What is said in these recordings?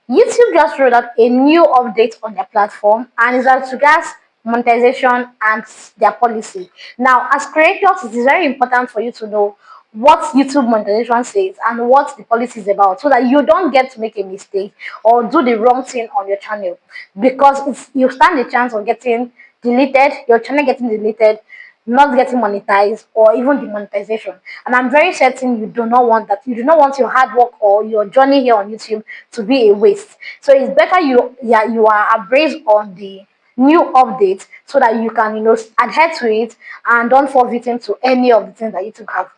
YouTube just rolled out a new update on their platform and is as regards monetization and their policy. Now, as creators, it is very important for you to know what YouTube monetization says and what the policy is about so that you don't get to make a mistake or do the wrong thing on your channel, because you stand a chance of getting deleted, your channel getting deleted, not getting monetized, or even demonetization. And I'm very certain you do not want that. You do not want your hard work or your journey here on YouTube to be a waste. So it's better you are abreast on the new update so that you can adhere to it and don't fall victim to any of the things that YouTube have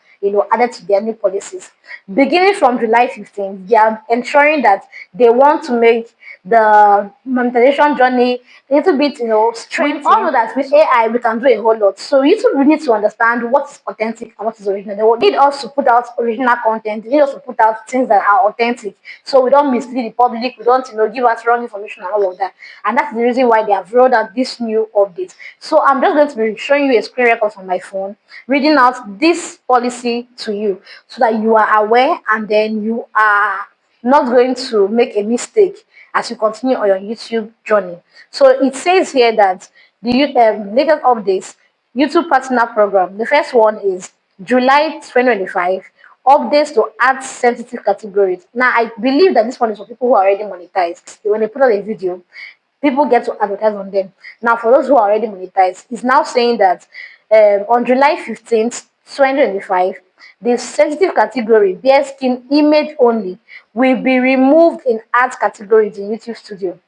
added to their new policies. Beginning from July 15th, they are ensuring that they want to make the monetization journey a little bit, straight. We all know that with AI we can do a whole lot. So YouTube we need to understand what is authentic and what is original. They will need us to put out original content. They need us to put out things that are authentic, so we don't mislead the public. We don't, give us wrong information and all of that. And that's the reason why they have rolled out this new update. So I'm just going to be showing you a screen record on my phone, reading out this policy to you, so that you are aware and then you are not going to make a mistake as you continue on your YouTube journey. So it says here that the latest updates, YouTube Partner Program. The first one is July 2025, updates to add sensitive categories. Now, I believe that this one is for people who are already monetized. When they put out a video, people get to advertise on them. Now, for those who are already monetized, it's now saying that on July 15th, 2025, the sensitive category, bare skin image only, will be removed in art categories in YouTube Studio.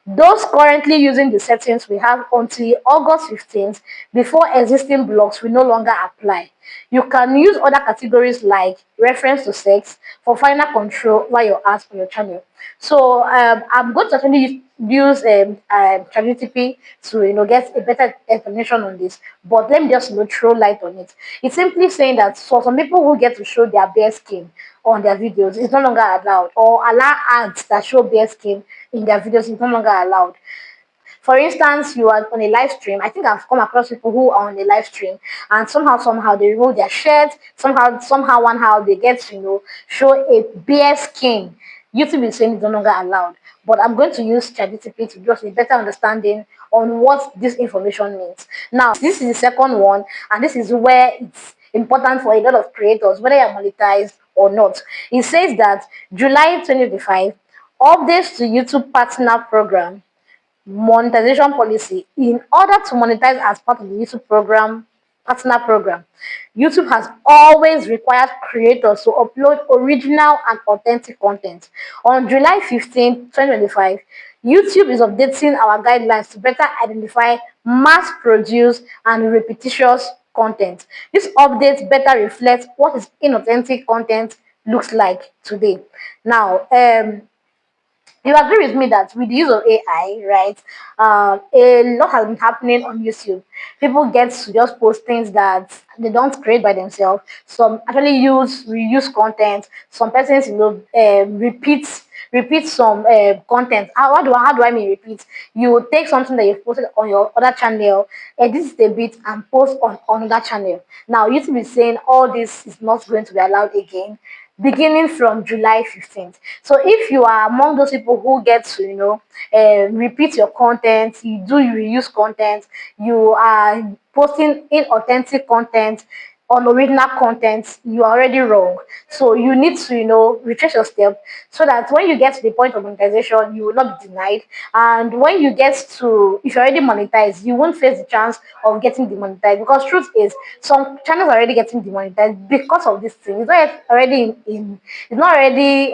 Those currently using the settings will have until August 15th before existing blocks will no longer apply. You can use other categories like reference to sex for final control over your ads on your channel. So I'm going to actually use ChatGPT to get a better explanation on this. But let me just throw light on it. It's simply saying that for some people who get to show their bare skin on their videos, it's no longer allowed, or allow ads that show bare skin in their videos is no longer allowed. For instance, you are on a live stream. I think I've come across people who are on a live stream and somehow they remove their shirt. Somehow they get to show a bare skin. YouTube is saying it's no longer allowed. But I'm going to use ChatGPT to just a better understanding on what this information means. Now, this is the second one, and this is where it's important for a lot of creators, whether you're monetized or not. It says that July 2025, updates to YouTube Partner Program monetization policy. In order to monetize as part of the YouTube partner program, YouTube has always required creators to upload original and authentic content. On July 15th, 2025, YouTube is updating our guidelines to better identify mass produced and repetitious content. This update better reflects what is inauthentic content looks like today. Now, you agree with me that with the use of AI, right, a lot has been happening on YouTube. People get to just post things that they don't create by themselves. Some actually use reuse content. Some persons, repeat some content. How do I mean repeat? You take something that you've posted on your other channel, edit it a bit, and post on another channel. Now YouTube is saying all this is not going to be allowed again beginning from July 15th. So if you are among those people who get to, repeat your content, you do reuse content, you are posting inauthentic content on original content, you are already wrong. So you need to, retrace your step so that when you get to the point of monetization, you will not be denied. And when you get to, if you're already monetized, you won't face the chance of getting demonetized, because truth is some channels are already getting demonetized because of this thing. It's not yet already it's not already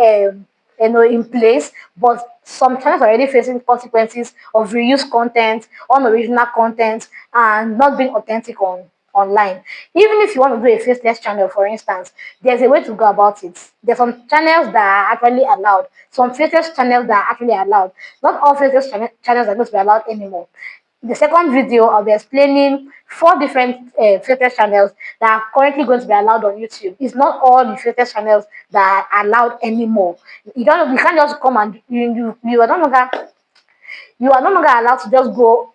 in place, but some channels are already facing consequences of reused content, unoriginal content, and not being authentic online. Even if you want to do a faceless channel, for instance, there's a way to go about it. There's some channels that are actually allowed, some faceless channels that are actually allowed. Not all faceless channels are going to be allowed anymore. The second video, I'll be explaining 4 different faceless channels that are currently going to be allowed on YouTube. It's not all the faceless channels that are allowed anymore. You can't just come and you are no longer allowed to just go,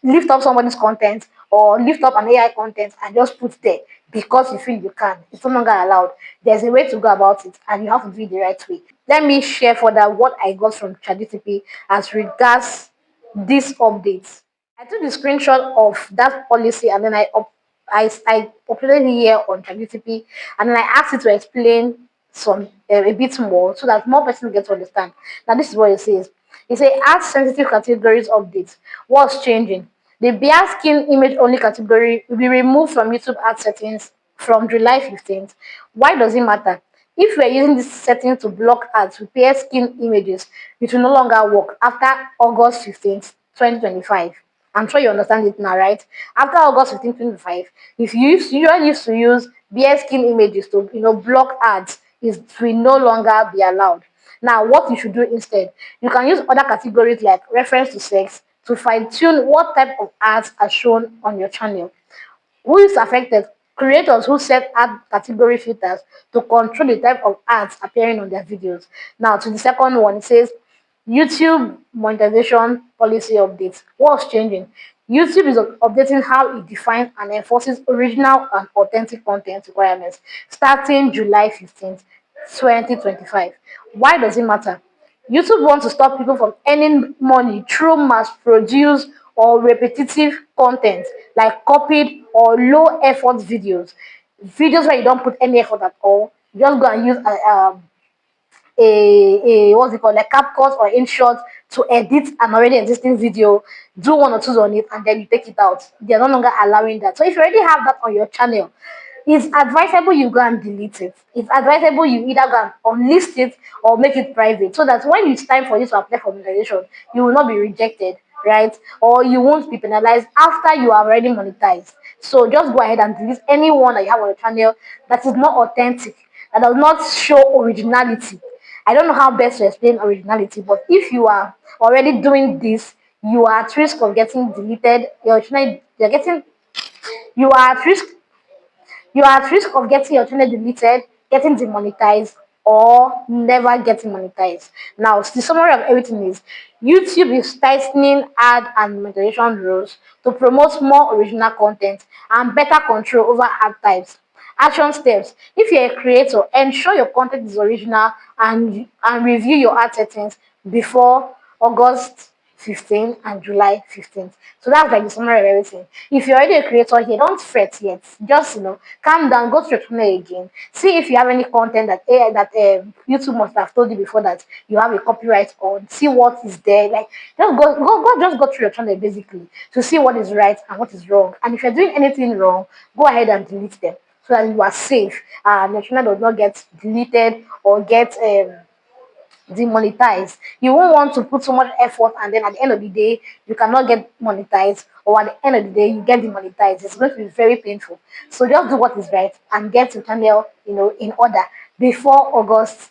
lift up somebody's content or lift up an AI content and just put there. because you feel you can. It's no longer allowed. There's a way to go about it, and you have to do it the right way. Let me share further what I got from ChatGPT as regards these updates. I took the screenshot of that policy and then I uploaded it here on ChatGPT, and then I asked it to explain some a bit more so that more people get to understand. Now this is what it says. It says add sensitive categories updates. What's changing? The bare skin image only category will be removed from YouTube ad settings from July 15th. Why does it matter? If we are using this setting to block ads with bare skin images, it will no longer work after August 15th, 2025. I'm sure you understand it now, right? After August 15th, 2025, if you used to use bare skin images to block ads, it will no longer be allowed. Now, what you should do instead, you can use other categories like reference to sex to fine tune what type of ads are shown on your channel. Who is affected? Creators who set ad category filters to control the type of ads appearing on their videos. Now, to the second one, it says YouTube monetization policy updates. What's changing? YouTube is updating how it defines and enforces original and authentic content requirements starting July 15th, 2025. Why does it matter? YouTube wants to stop people from earning money through mass produced or repetitive content like copied or low effort videos. Videos where you don't put any effort at all. Just go and use a what's it called, like CapCut or InShot to edit an already existing video, do one or two on it, and then you take it out. They're no longer allowing that. So if you already have that on your channel, it's advisable you go and delete it. It's advisable you either go and unlist it or make it private so that when it's time for you to apply for monetization, you will not be rejected, right? Or you won't be penalized after you are already monetized. So just go ahead and delete anyone that you have on your channel that is not authentic, that does not show originality. I don't know how best to explain originality, but if you are already doing this, you are at risk of getting deleted. You are at risk you are at risk of getting your channel deleted, getting demonetized, or never getting monetized. Now, the summary of everything is YouTube is tightening ad and monetization rules to promote more original content and better control over ad types. Action steps. If you're a creator, ensure your content is original and review your ad settings before August 15th and July 15th. So that's like the summary of everything. If you're already a creator here, don't fret yet. Just calm down, go to your channel again. See if you have any content that YouTube must have told you before that you have a copyright on. See what is there. Like just go through your channel basically to see what is right and what is wrong. And if you're doing anything wrong, go ahead and delete them so that you are safe and your channel does not get deleted or get demonetized. You won't want to put so much effort and then at the end of the day you cannot get monetized, or at the end of the day you get demonetized. It's going to be very painful. So just do what is right and get your channel, in order before August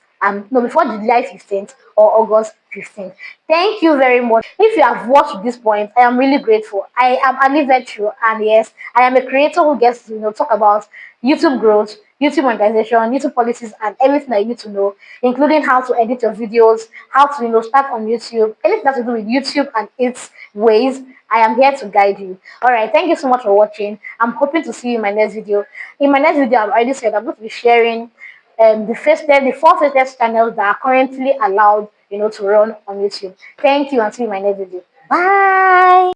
no before July 15th or August 15th. Thank you very much. If you have watched this point, I am really grateful. I am Ali Virtue, and yes, I am a creator who gets to talk about YouTube growth, YouTube monetization, YouTube policies, and everything that you need to know, including how to edit your videos, how to start on YouTube, anything that to do with YouTube and its ways. I am here to guide you. All right, thank you so much for watching. I'm hoping to see you in my next video. In my next video, I've already said I'm going to be sharing the four faceless channels that are currently allowed, to run on YouTube. Thank you, and see you in my next video. Bye.